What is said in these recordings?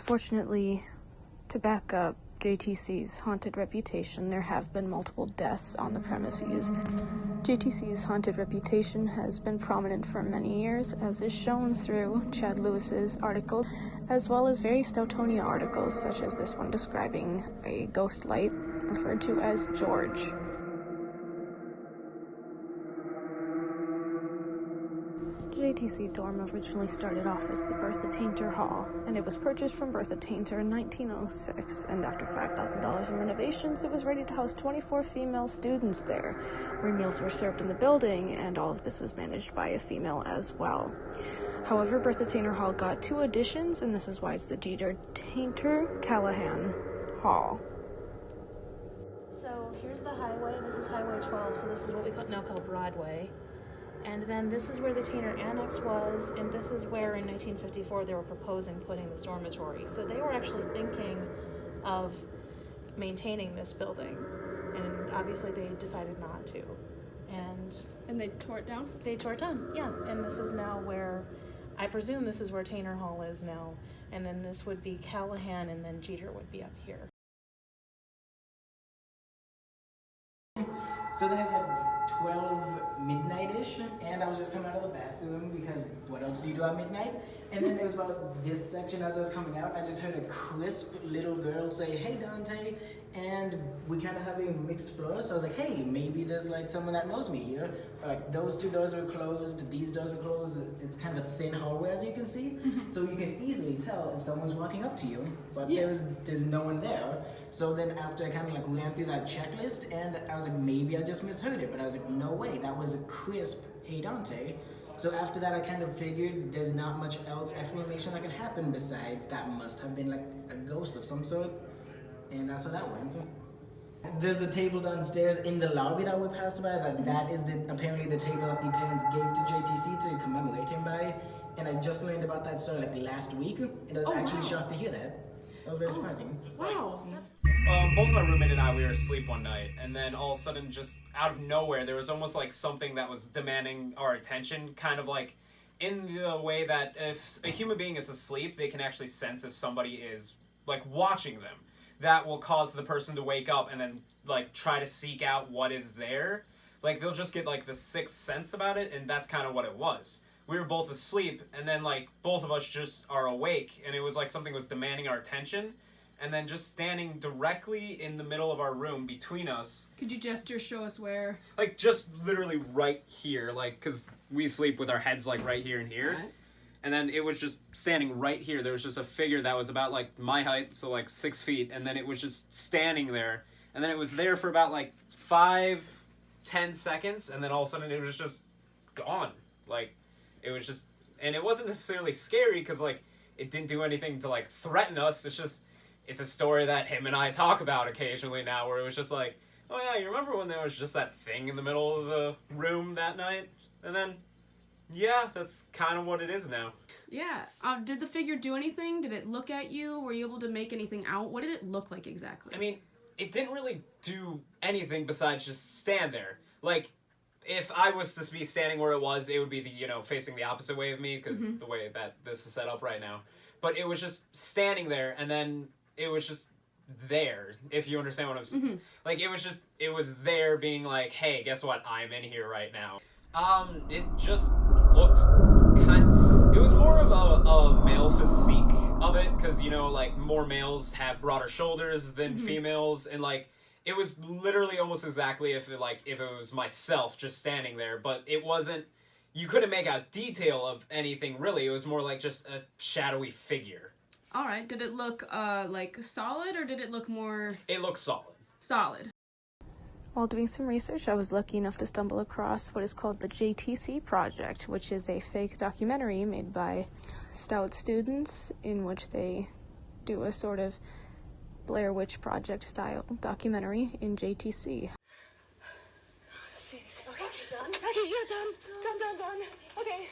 Unfortunately, to back up JTC's haunted reputation, there have been multiple deaths on the premises. JTC's haunted reputation has been prominent for many years, as is shown through Chad Lewis's article, as well as various Stoutonia articles, such as this one describing a ghost light referred to as George. JTC dorm originally started off as the Bertha Tainter Hall, and it was purchased from Bertha Tainter in 1906, and after $5,000 in renovations, it was ready to house 24 female students there, where meals were served in the building, and all of this was managed by a female as well. However, Bertha Tainter Hall got 2 additions, and this is why it's the Jeter Tainter Callahan Hall. So here's the highway. This is Highway 12, so this is what we now call Broadway. And then this is where the Tainter Annex was, and this is where in 1954 they were proposing putting this dormitory. So they were actually thinking of maintaining this building, and obviously they decided not to. And they tore it down? They tore it down, yeah. And this is now where, I presume this is where Tainter Hall is now, and then this would be Callahan, and then Jeter would be up here. So then it's like 12 midnight-ish, and I was just coming out of the bathroom because what else do you do at midnight? And then there was about this section as I was coming out, I just heard a crisp little girl say, "Hey Dante," and we kind of have a mixed floor, so I was like, hey, maybe there's like someone that knows me here. Like those 2 doors were closed, these doors were closed, it's kind of a thin hallway as you can see, so you can easily tell if someone's walking up to you, but there's no one there. So then after I kind of like ran through that checklist, and I was like, maybe I just misheard it, but I was like, no way, that was a crisp, "Hey Dante." So after that I kind of figured there's not much else explanation that can happen besides that must have been like a ghost of some sort, and that's how that went. There's a table downstairs in the lobby that we passed by, that is apparently the table that the parents gave to JTC to commemorate him by, and I just learned about that story like last week, and I was actually shocked to hear that. That was very surprising. Wow. Both my roommate and I, we were asleep one night, and then all of a sudden, just out of nowhere, there was almost like something that was demanding our attention, kind of like in the way that if a human being is asleep, they can actually sense if somebody is like watching them. That will cause the person to wake up and then like try to seek out what is there. Like they'll just get like the sixth sense about it, and that's kind of what it was. We were both asleep, and then like both of us just are awake, and it was like something was demanding our attention, and then just standing directly in the middle of our room between us. Could you gesture, show us where? Like just literally right here, like because we sleep with our heads like right here and here. Right. And then it was just standing right here. There was just a figure that was about like my height, so like 6 feet, and then it was just standing there, and then it was there for about like 5-10 seconds, and then all of a sudden it was just gone. Like it was just, and it wasn't necessarily scary because like it didn't do anything to like threaten us. It's a story that him and I talk about occasionally now, where it was just like, oh yeah, you remember when there was just that thing in the middle of the room that night? And then yeah, that's kind of what it is now. Yeah. Did the figure do anything? Did it look at you? Were you able to make anything out? What did it look like exactly? I mean, it didn't really do anything besides just stand there. Like, if I was to be standing where it would be facing the opposite way of me, because the way that this is set up right now. But it was just standing there, and then it was just there, if you understand what I'm saying. Like, it was there being like, hey, guess what? I'm in here right now. It just looked it was more of a male physique of it, because, like, more males have broader shoulders than females, and, like, it was literally almost exactly if it was myself just standing there, but it wasn't, you couldn't make out detail of anything, really. It was more like just a shadowy figure. All right. Did it look, like, solid, or did it look more... It looked solid. Solid. While doing some research, I was lucky enough to stumble across what is called the JTC project, which is a fake documentary made by Stout students in which they do a sort of Blair Witch Project style documentary in JTC. See. Okay, done. Okay, yeah, done. Okay.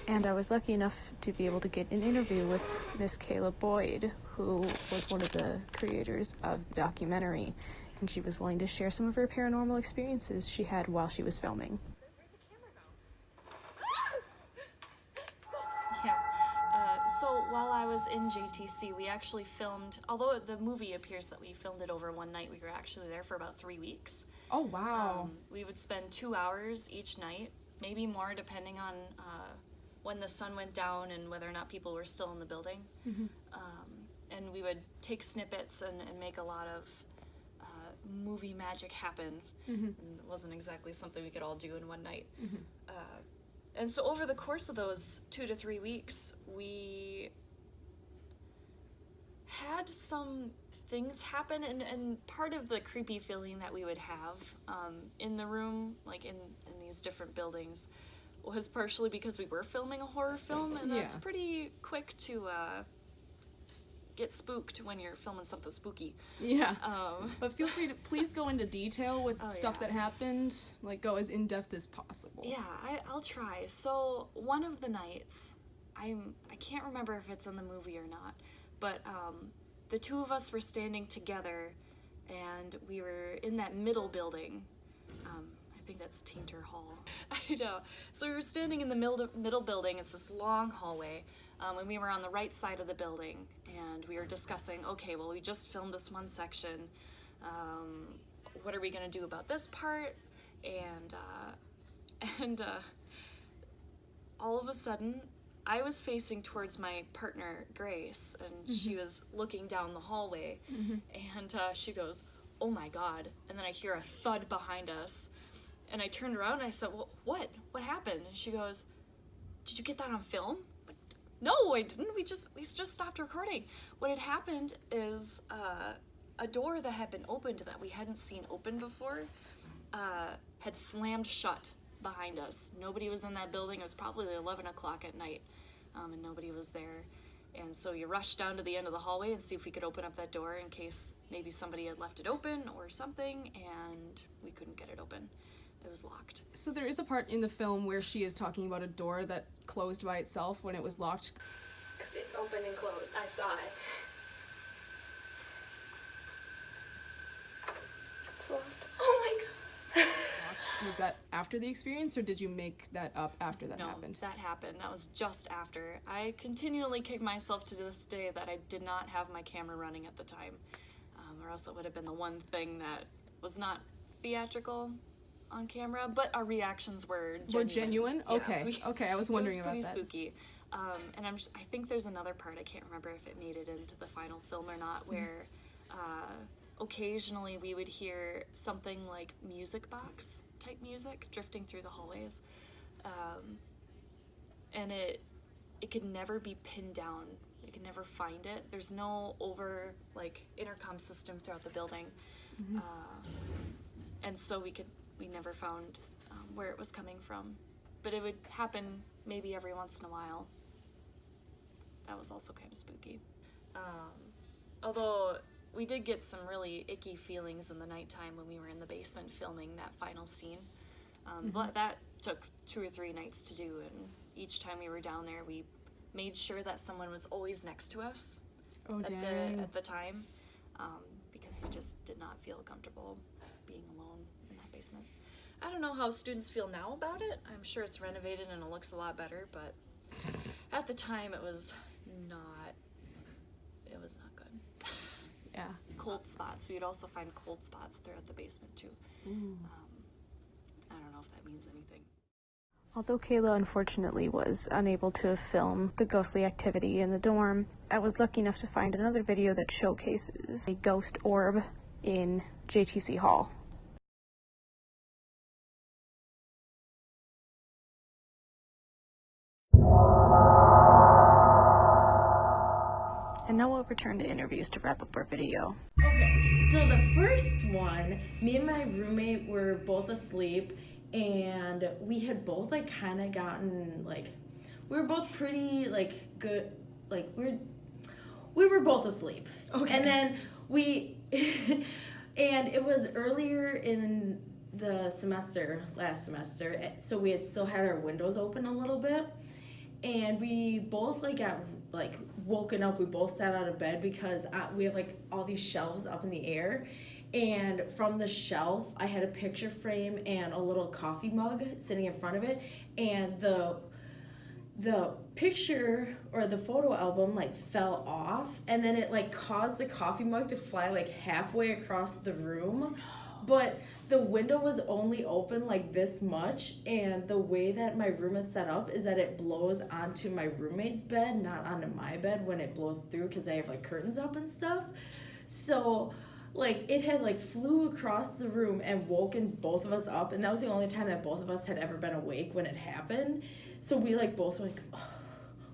And I was lucky enough to be able to get an interview with Miss Kayla Boyd, who was one of the creators of the documentary, and she was willing to share some of her paranormal experiences she had while she was filming. So while I was in JTC, we actually filmed, although the movie appears that we filmed it over one night, we were actually there for about 3 weeks. Oh, wow. We would spend 2 hours each night, maybe more depending on when the sun went down and whether or not people were still in the building. And we would take snippets and make a lot of movie magic happen. And it wasn't exactly something we could all do in one night. And so over the course of those 2 to 3 weeks, we had some things happen, and part of the creepy feeling that we would have in the room, like in these different buildings, was partially because we were filming a horror film, and that's pretty quick to get spooked when you're filming something spooky. Yeah. But feel free to please go into detail with stuff that happened. Like, go as in-depth as possible. Yeah, I'll try. So one of the nights, I can't remember if it's in the movie or not, but the two of us were standing together, and we were in that middle building. I think that's Tainter Hall. I know. So we were standing in the middle building. It's this long hallway. And we were on the right side of the building, and we were discussing, okay, well, we just filmed this one section. What are we going to do about this part? And all of a sudden, I was facing towards my partner, Grace, and she was looking down the hallway, and she goes, oh my God. And then I hear a thud behind us, and I turned around and I said, well, what? What happened? And she goes, did you get that on film? No, I didn't. We just stopped recording. What had happened is a door that had been opened that we hadn't seen open before had slammed shut behind us. Nobody was in that building. It was probably 11 o'clock at night, and nobody was there. And so we rushed down to the end of the hallway and see if we could open up that door in case maybe somebody had left it open or something, and we couldn't get it open. It was locked. So there is a part in the film where she is talking about a door that closed by itself when it was locked. Because it opened and closed. I saw it. It's locked. Oh my God. Was that after the experience, or did you make that up after that happened? No, that happened. That was just after. I continually kick myself to this day that I did not have my camera running at the time, or else it would have been the one thing that was not theatrical on camera, but our reactions were genuine. Were genuine? Yeah, okay, I was wondering about that. It was pretty spooky. And I think there's another part, I can't remember if it made it into the final film or not, where occasionally we would hear something like music box type music drifting through the hallways. And it could never be pinned down. You could never find it. There's no intercom system throughout the building. And so we never found where it was coming from. But it would happen maybe every once in a while. That was also kind of spooky. Although we did get some really icky feelings in the nighttime when we were in the basement filming that final scene. That took 2 or 3 nights to do, and each time we were down there, we made sure that someone was always next to us at the time, because we just did not feel comfortable being alone in that basement. I don't know how students feel now about it. I'm sure it's renovated and it looks a lot better, but at the time it was not good. Yeah. Cold spots. We would also find cold spots throughout the basement too. I don't know if that means anything. Although Kayla unfortunately was unable to film the ghostly activity in the dorm, I was lucky enough to find another video that showcases a ghost orb in JTC Hall. And now we'll return to interviews to wrap up our video. Okay, so the first one, me and my roommate were both asleep, and we had both kind of gotten we were both pretty good, we were both asleep. Okay. And then and it was earlier in the last semester, so we had still had our windows open a little bit, and we both got woken up. We both sat out of bed because we have all these shelves up in the air, and from the shelf I had a picture frame and a little coffee mug sitting in front of it, and the picture or the photo album like fell off, and then it like caused the coffee mug to fly like halfway across the room. But the window was only open like this much, and the way that my room is set up is that it blows onto my roommate's bed, not onto my bed when it blows through, because I have like curtains up and stuff. So like it had like flew across the room and woken both of us up, and that was the only time that both of us had ever been awake when it happened. So we like both were like, oh.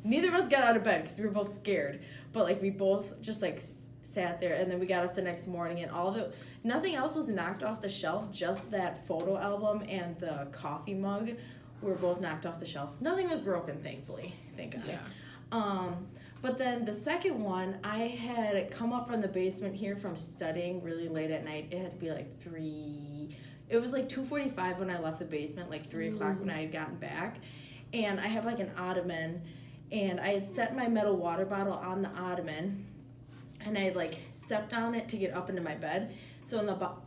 Neither of us got out of bed because we were both scared, but like we both just like sat there, and then we got up the next morning, and all of it, nothing else was knocked off the shelf, just that photo album and the coffee mug were both knocked off the shelf. Nothing was broken, thankfully, thank God. Yeah. But then the second one, I had come up from the basement here from studying really late at night. It had to be like 3, it was like 2:45 when I left the basement, like 3 o'clock when I had gotten back. And I have like an ottoman, and I had set my metal water bottle on the ottoman, and I had like stepped on it to get up into my bed. So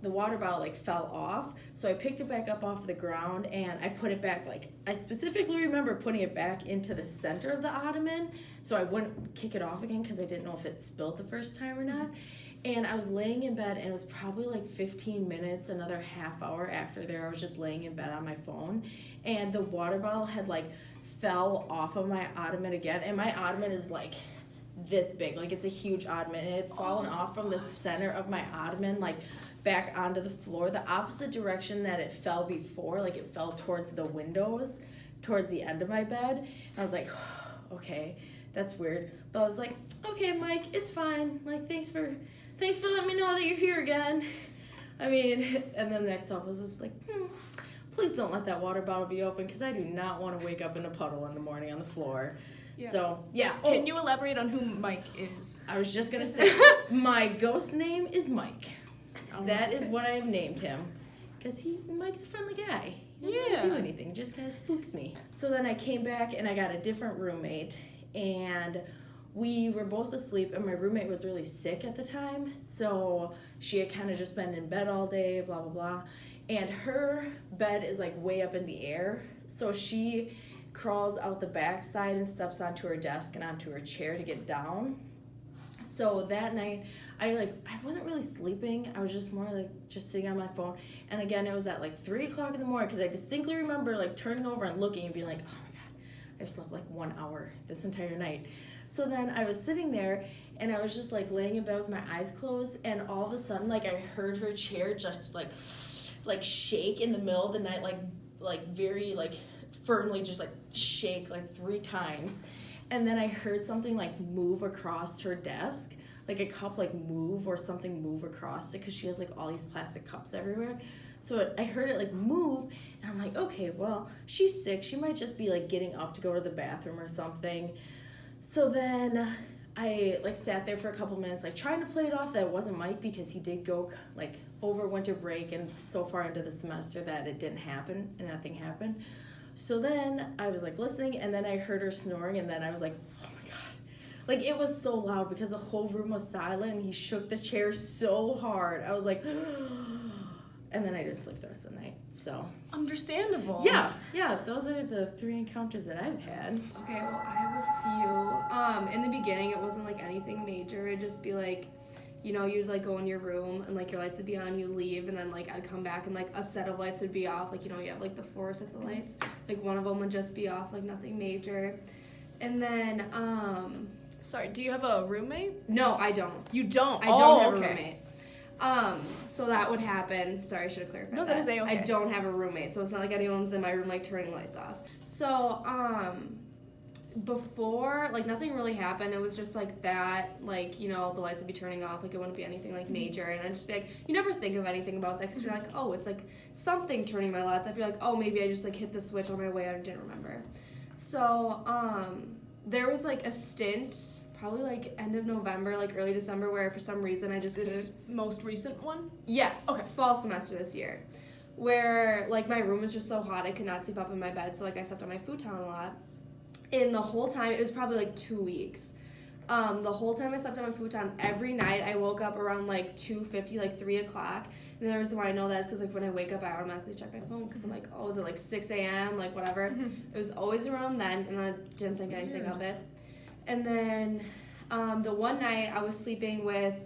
the water bottle like fell off. So I picked it back up off the ground, and I put it back, like I specifically remember putting it back into the center of the ottoman so I wouldn't kick it off again, because I didn't know if it spilled the first time or not. And I was laying in bed, and it was probably like 15 minutes, another half hour after there, I was just laying in bed on my phone, and the water bottle had like fell off of my ottoman again. And my ottoman is like this big, like it's a huge ottoman, and it had fallen off from the center of my ottoman like back onto the floor, the opposite direction that it fell before. Like it fell towards the windows, towards the end of my bed. And I was like, okay, that's weird. But I was like, okay, Mike, it's fine. Like thanks for letting me know that you're here again. I mean, and then the next office was like, please don't let that water bottle be open, because I do not want to wake up in a puddle in the morning on the floor. Yeah. So, yeah. Can you elaborate on who Mike is? I was just going to say, my ghost name is Mike. That is what I have named him. Because Mike's a friendly guy. He doesn't really do anything. Just kind of spooks me. So then I came back, and I got a different roommate. And we were both asleep, and my roommate was really sick at the time. So she had kind of just been in bed all day, blah, blah, blah. And her bed is like way up in the air. So she crawls out the back side and steps onto her desk and onto her chair to get down. So that night, I wasn't really sleeping. I was just more like just sitting on my phone. And again, it was at like 3 o'clock in the morning, because I distinctly remember like turning over and looking and being like, oh my God, I've slept like 1 hour this entire night. So then I was sitting there, and I was just like laying in bed with my eyes closed, and all of a sudden like I heard her chair just like shake in the middle of the night, like very like firmly just like shake like 3 times. And then I heard something like move across her desk, like a cup like move or something move across it, because she has like all these plastic cups everywhere. So I heard it like move, and I'm like, okay, well, she's sick, she might just be like getting up to go to the bathroom or something. So then I like sat there for a couple minutes, like trying to play it off that it wasn't Mike, because he did go like over winter break and so far into the semester that it didn't happen and nothing happened. So then I was like listening, and then I heard her snoring, and then I was like, oh my God. Like it was so loud because the whole room was silent, and he shook the chair so hard. I was like, and then I didn't sleep the rest of the night. So Understandable. yeah, those are the 3 encounters that I've had. Okay, well, I have a few. In the beginning, it wasn't like anything major. It'd just be like, you know, you'd like go in your room, and like your lights would be on, you leave, and then like I'd come back, and like a set of lights would be off. Like, you know, you have like the 4 sets of lights. Like one of them would just be off, like nothing major. And then, Sorry, do you have a roommate? no, I don't. You don't? I don't have okay. a roommate. So that would happen. Sorry, I should have clarified No, that is A-okay. I don't have a roommate, so it's not like anyone's in my room like turning lights off. So, before, like nothing really happened. It was just like that, like, you know, the lights would be turning off, like it wouldn't be anything like major, and I'd just be like, you never think of anything about that, because you're like, oh, it's like something turning my lights off. You're like, oh, maybe I just like hit the switch on my way out and didn't remember. So, there was like a stint, probably like end of November, like early December, where for some reason I just This couldn't. most recent one? Yes. Okay. Fall semester this year, where like my room was just so hot I could not sleep up in my bed, so like I slept on my futon a lot. And the whole time, it was probably like 2 weeks. The whole time I slept on my futon, every night I woke up around like 2:50, like 3 o'clock. And the reason why I know that is because like when I wake up, I automatically check my phone because I'm like, oh, is it like 6 a.m.? Like whatever. It was always around then, and I didn't think anything of it. And then the one night I was sleeping with,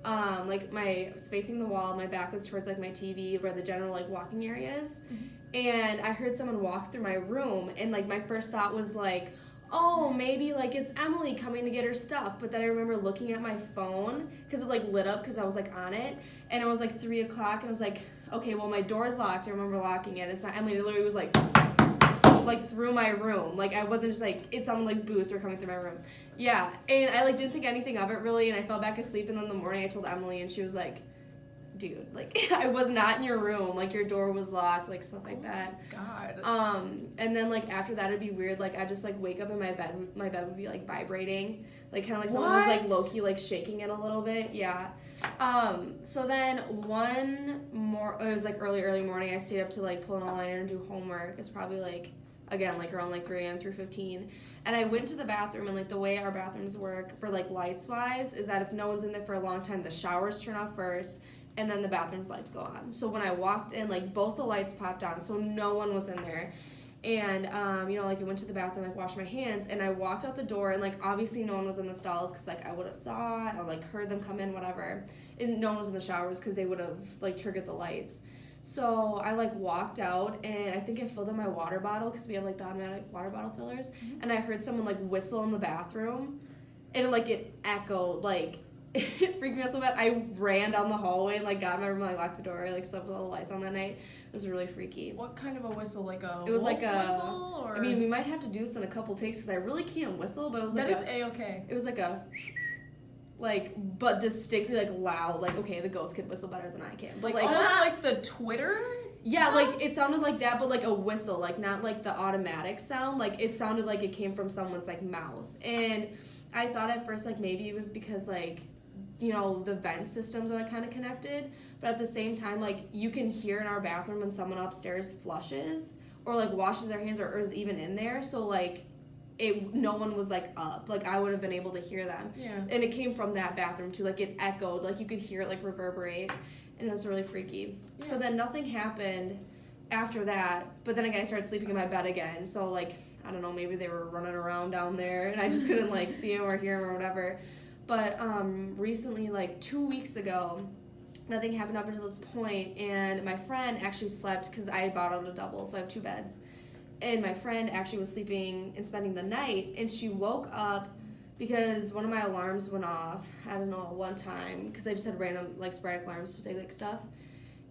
like I was facing the wall, my back was towards like my TV where the general like walking area is. And I heard someone walk through my room, and like my first thought was like, oh, maybe like it's Emily coming to get her stuff. But then I remember looking at my phone because it like lit up because I was like on it, and it was like 3 o'clock, and I was like, okay, well my door's locked. I remember locking it. It's not Emily. It literally was like through my room. Like I wasn't just like it sounded like boots were coming through my room. Yeah, and I like didn't think anything of it really, and I fell back asleep. And then in the morning I told Emily, and she was like, dude, like I was not in your room, like your door was locked, like stuff like that. God. And then like after that it'd be weird, like I just like wake up in my bed would be like vibrating, like kind of like someone was like low-key like shaking it a little bit. Yeah. So then it was like early morning, I stayed up to like pull an all-nighter and do homework. It's probably like again like around like 3 a.m. through 15. And I went to the bathroom, and like the way our bathrooms work for like lights wise is that if no one's in there for a long time, the showers turn off first, and then the bathroom's lights go on. So when I walked in, like both the lights popped on, so no one was in there. And like I went to the bathroom, like washed my hands, and I walked out the door, and like obviously no one was in the stalls because like I would have saw or like heard them come in, whatever. And no one was in the showers because they would have like triggered the lights. So I like walked out, and I think I filled up my water bottle because we have like the automatic water bottle fillers, and I heard someone like whistle in the bathroom, and like it echoed like. It freaked me out so bad. I ran down the hallway and like got in my room and like locked the door. I like slept with all the lights on that night. It was really freaky. What kind of a whistle? Like a It was wolf like a whistle? Or? I mean, we might have to do this in a couple takes because I really can't whistle. But it was like that is A-okay. It was like a but distinctly like loud. Like okay, the ghost can whistle better than I can. But like almost like the Twitter. Yeah, sound? like it sounded like that, but like a whistle, like not like the automatic sound. Like it sounded like it came from someone's like mouth. And I thought at first like maybe it was because like. The vent systems are like kind of connected, but at the same time, like you can hear in our bathroom when someone upstairs flushes or like washes their hands or is even in there. So like no one was like up. Like I would have been able to hear them. Yeah. And it came from that bathroom too. Like it echoed. Like you could hear it like reverberate, and it was really freaky. Yeah. So then nothing happened after that. But then again, I started sleeping in my bed again. So like I don't know, maybe they were running around down there, and I just couldn't like see them or hear them or whatever. But recently, like 2 weeks ago, nothing happened up until this point, and my friend actually slept because I bought out a double, so I have 2 beds. And my friend actually was sleeping and spending the night, and she woke up because one of my alarms went off. I don't know, one time, because I just had random like sporadic alarms to take like stuff.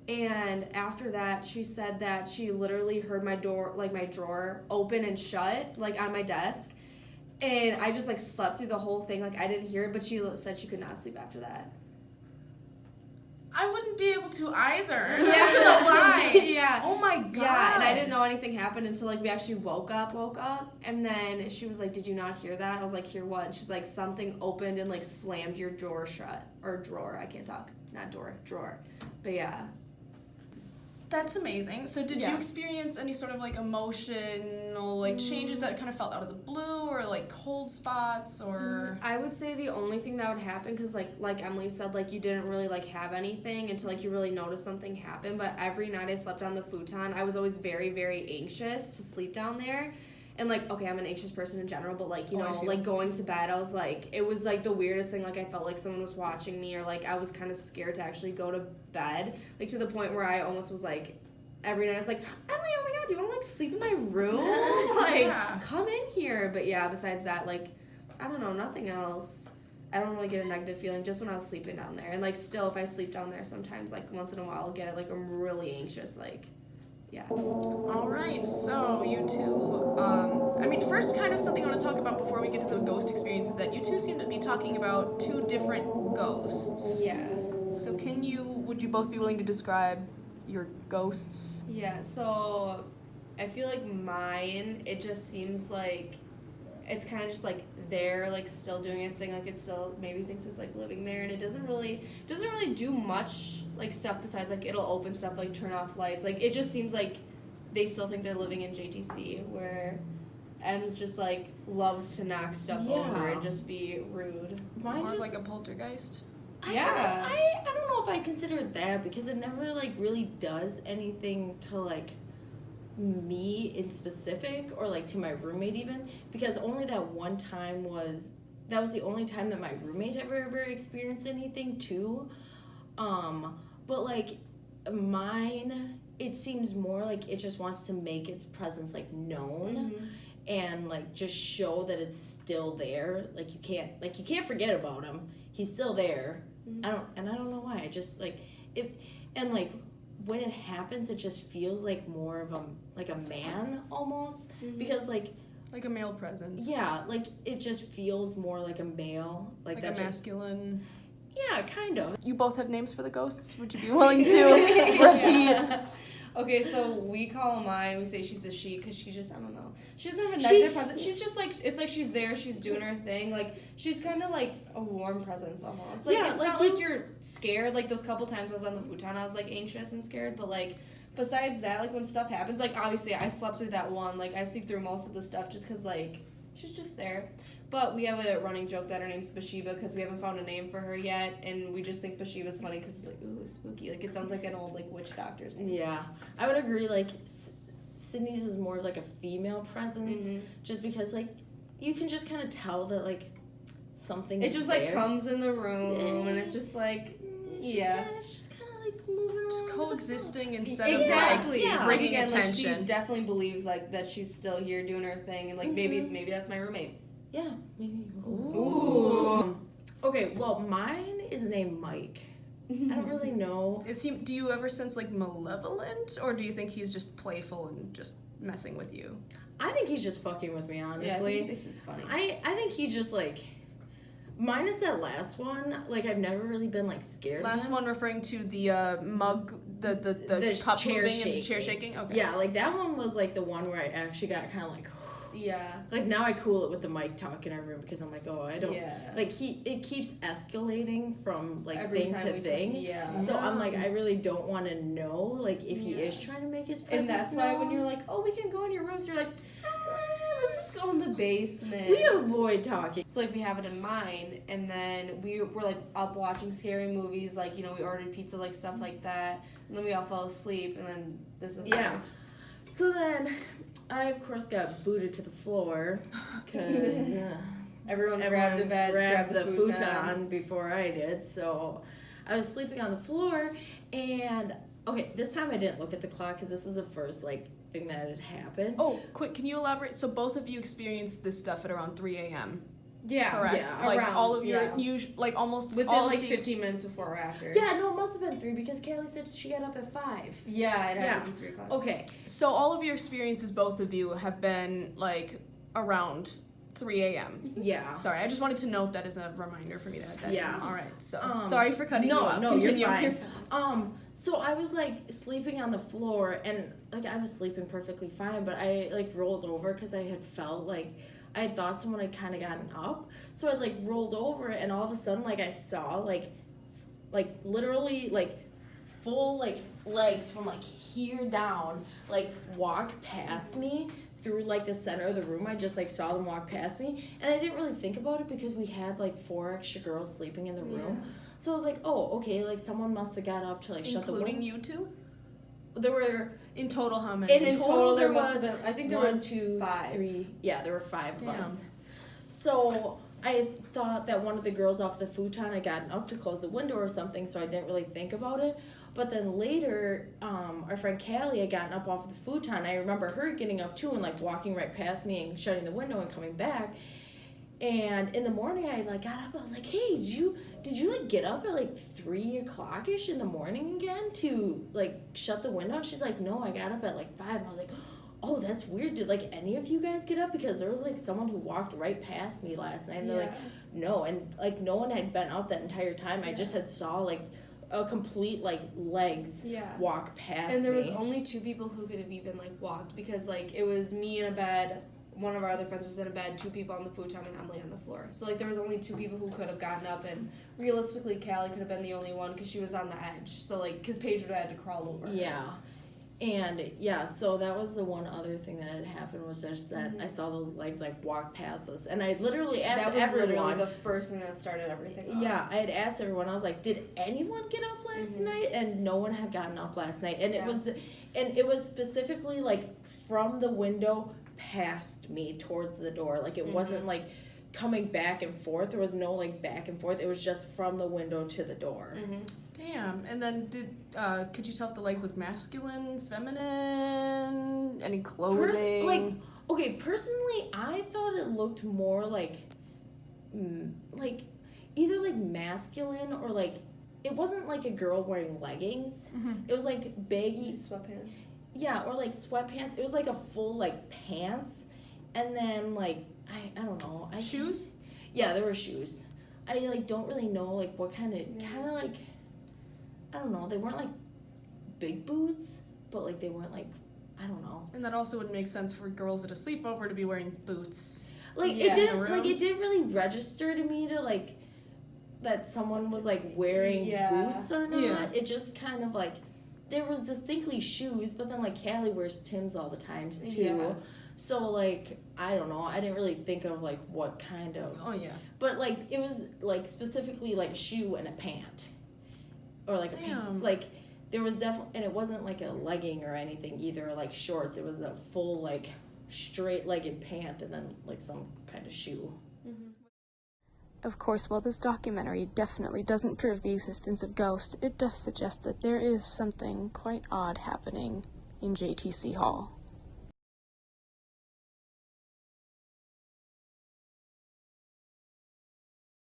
And after that, she said that she literally heard my door, like my drawer, open and shut, like on my desk. And I just, like, slept through the whole thing. Like, I didn't hear it, but she said she could not sleep after that. I wouldn't be able to either. Yeah. That's a lie. Yeah. Oh, my God. Yeah, and I didn't know anything happened until, like, we actually woke up. And then she was like, did you not hear that? I was like, hear what? And she's like, something opened and, like, slammed your drawer shut. Or drawer. I can't talk. Not door. Drawer. But, yeah. That's amazing. So did you experience any sort of like emotional like changes that kind of felt out of the blue or like cold spots or? I would say the only thing that would happen, because like Emily said, like you didn't really like have anything until like you really noticed something happen. But every night I slept on the futon, I was always very, very anxious to sleep down there. And, like, okay, I'm an anxious person in general, but, like, like, going to bed, I was, like, it was, like, the weirdest thing. Like, I felt like someone was watching me, or, like, I was kind of scared to actually go to bed. Like, to the point where I almost was, like, every night I was like, Emily, oh, my God, do you want to, like, sleep in my room? Like, come in here. But, yeah, besides that, like, I don't know, nothing else. I don't really get a negative feeling just when I was sleeping down there. And, like, still, if I sleep down there sometimes, like, once in a while I'll get it. Like, I'm really anxious, like... Yeah. All right, so you two, I mean, first kind of something I want to talk about before we get to the ghost experience is that you two seem to be talking about 2 different ghosts. Yeah. So would you both be willing to describe your ghosts? Yeah, so I feel like mine, it just seems like it's kind of just like there, like still doing its thing, like it still maybe thinks it's like living there, and it doesn't really do much like stuff besides like it'll open stuff, like turn off lights, like it just seems like they still think they're living in JTC, where Em's just like loves to knock stuff over and just be rude. Mine More of just, like a poltergeist. Yeah. I don't know if I consider it that because it never like really does anything to like me in specific or like to my roommate even, because only that one time was the only time that my roommate ever experienced anything too. But like mine, it seems more like it just wants to make its presence like known and like just show that it's still there. Like you can't forget about him. He's still there. I don't know why. I just like like when it happens, it just feels like more of a man almost because like a male presence. Yeah, like it just feels more like a male, like a masculine. Yeah, kind of. You both have names for the ghosts. Would you be willing to repeat? Okay, so we call mine, we say she's a she because she's just, I don't know. She doesn't have a negative presence. She's just like, it's like she's there, she's doing her thing. Like, she's kind of like a warm presence almost. Like, it's not like you're scared. Like, those couple times I was on the futon, I was like anxious and scared. But like, besides that, like when stuff happens, like obviously I slept through that one. Like, I sleep through most of the stuff just because like, she's just there. But we have a running joke that her name's Bathsheba because we haven't found a name for her yet, and we just think Bathsheba's funny because it's like, ooh, spooky. Like, it sounds like an old, like, witch doctor's name. Yeah. I would agree, like, Sydney's is more of, like, a female presence, just because, like, you can just kind of tell that, like, something It just, there. like, comes in the room, and it's just, like, it's just kind of, like, moving around. Just coexisting instead exactly. of, like, Like, bringing again, attention. like, she definitely believes, like, that she's still here doing her thing, and, like, maybe that's my roommate. Yeah, maybe. Ooh. Okay, well, mine is named Mike. I don't really know. Do you ever sense like malevolent, or do you think he's just playful and just messing with you? I think he's just fucking with me, honestly. Yeah, I think this is funny. I think he just like, minus that last one, like I've never really been like scared. Last of him. one referring to the mug, the cup chair moving shaking. and chair shaking. Okay. Yeah, like that one was like the one where I actually got kind of like. Yeah. Like now I cool it with the mic talk in our room because I'm like, oh, I don't. Yeah. Like it keeps escalating from like Every thing time to we thing. talk, yeah. So I'm like, I really don't want to know like if he is trying to make his presence And that's why when known. you're like, oh, we can go in your rooms, you're like, let's just go in the basement. We avoid talking. So like we have it in mind, and then we were like up watching scary movies, like, you know, we ordered pizza, like stuff like that, and then we all fell asleep, and then this is So then I of course got booted to the floor because everyone grabbed a bed, grabbed the futon before I did. So I was sleeping on the floor, and okay, this time I didn't look at the clock because this is the first like thing that had happened. Oh, quick, can you elaborate? So both of you experienced this stuff at around 3 a.m. Yeah, correct. Yeah. Like around, all of your yeah. like almost within all like of the, 15 minutes before or after. Yeah, no, it must have been 3 because Kaylee said she got up at 5. Yeah, it had to be 3 o'clock. Okay. So all of your experiences, both of you, have been like around 3 a.m. Yeah. Sorry, I just wanted to note that as a reminder for me to add that. Yeah. In. All right. So sorry for cutting you off. No, Continue. you're fine. So I was like sleeping on the floor, and like I was sleeping perfectly fine, but I like rolled over because I had felt like I had thought someone had kind of gotten up. So I like rolled over, and all of a sudden like I saw like literally like full like legs from like here down like walk past me through like the center of the room. I just like saw them walk past me, and I didn't really think about it because we had like 4 extra girls sleeping in the room. So I was like, oh, okay, like someone must have got up to like shut the window. Including you two? There were In total, how many? in total there there must was have been, I think there 1, was 2, 5. 3. Yeah, there were 5 of Damn. us. So I thought that one of the girls off the futon had gotten up to close the window or something, so I didn't really think about it. But then later, our friend Callie had gotten up off the futon. I remember her getting up too and like walking right past me and shutting the window and coming back. And in the morning, I like got up. I was like, "Hey, did you like get up at like 3 o'clock-ish in the morning again to like shut the window?" And she's like, "No, I got up at like 5." And I was like, "Oh, that's weird. Did like any of you guys get up? Because there was like someone who walked right past me last night." And they're like, "No," and like no one had been up that entire time. I just had saw like a complete like legs walk past me. And there was only 2 people who could have even like walked because like it was me in a bed. One of our other friends was in a bed, 2 people on the futon, and Emily on the floor. So, like, there was only 2 people who could have gotten up, and realistically, Callie could have been the only one because she was on the edge. So, like, because Paige would have had to crawl over. Yeah. And yeah, so that was the one other thing that had happened, was just that I saw those legs like walk past us, and I literally asked That was everyone. literally the first thing that started everything off. Yeah, I had asked everyone. I was like, "Did anyone get up last night?" And no one had gotten up last night. And it was specifically like from the window past me towards the door. Like it wasn't like coming back and forth. There was no like back and forth. It was just from the window to the door. Damn. And then could you tell if the legs looked masculine, feminine, any clothing? Personally, I thought it looked more like either like masculine or like, it wasn't like a girl wearing leggings. It was like baggy Sweatpants. Yeah, or like sweatpants. It was like a full like pants, and then like I don't know. Shoes? Yeah, there were shoes. I like don't really know like what kind of like, I don't know. They weren't like big boots, but like they weren't like, I don't know. And that also would make sense for girls at a sleepover to be wearing boots. Like it didn't really register to me to like that someone was like wearing boots or not. Yeah. It just kind of like, there was distinctly shoes, but then like Callie wears Timbs all the times too. Yeah. So like, I don't know. I didn't really think of like what kind of. Oh yeah. But like it was like specifically like a shoe and a pant, or like a pant. Like there was definitely, and it wasn't like a legging or anything either, like shorts. It was a full like straight-legged pant and then like some kind of shoe. Of course, while this documentary definitely doesn't prove the existence of ghosts, it does suggest that there is something quite odd happening in JTC Hall.